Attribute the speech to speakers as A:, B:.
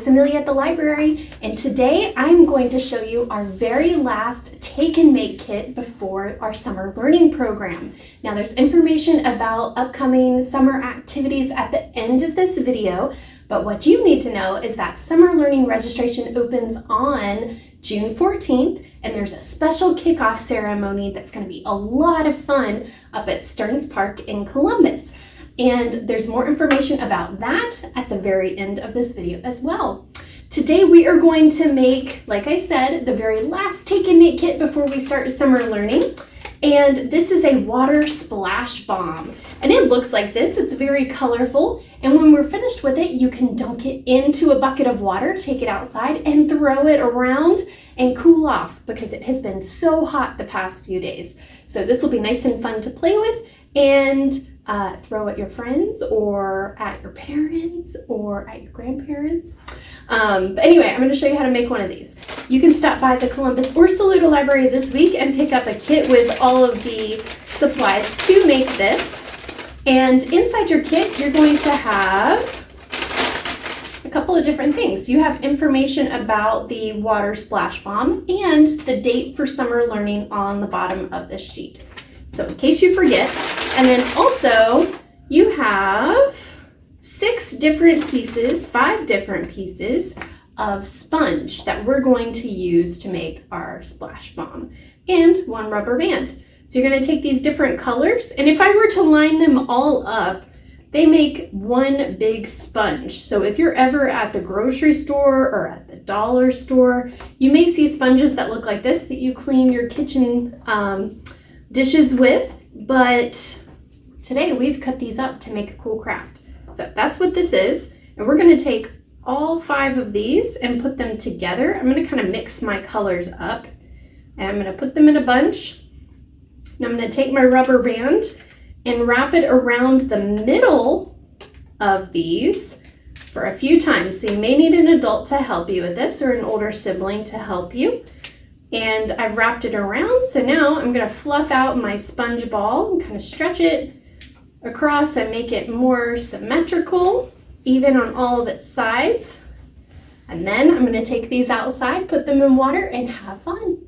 A: Miss Amelia at the library, and today I'm going to show you our very last take and make kit before our summer learning program. Now there's information about upcoming summer activities at the end of this video, but what you need to know is that summer learning registration opens on June 14th, and there's a special kickoff ceremony that's going to be a lot of fun up at Stearns Park in Columbus. And there's more information about that at the very end of this video as well. Today we are going to make, like I said, the very last take and make kit before we start summer learning. And this is a water splash bomb. And it looks like this. It's very colorful. And when we're finished with it, you can dunk it into a bucket of water, take it outside and throw it around and cool off because it has been so hot the past few days. So this will be nice and fun to play with and throw at your friends or at your parents or at your grandparents. But anyway, I'm going to show you how to make one of these. You can stop by the Columbus or Saluda Library this week and pick up a kit with all of the supplies to make this. And inside your kit, you're going to have a couple of different things. You have information about the water splash bomb and the date for summer learning on the bottom of this sheet. So in case you forget, and then also you have 5 different pieces of sponge that we're going to use to make our splash bomb, and 1 rubber band. So you're going to take these different colors, and if I were to line them all up, they make one big sponge. So if you're ever at the grocery store or at the dollar store, you may see sponges that look like this that you clean your kitchen dishes with, but today we've cut these up to make a cool craft. So that's what this is, and we're going to take all 5 of these and put them together. I'm going to kind of mix my colors up, and I'm going to put them in a bunch. And I'm going to take my rubber band and wrap it around the middle of these for a few times. So you may need an adult to help you with this or an older sibling to help you. And I've wrapped it around, so now I'm going to fluff out my sponge ball and kind of stretch it across and make it more symmetrical, even on all of its sides. And then I'm going to take these outside, put them in water, and have fun.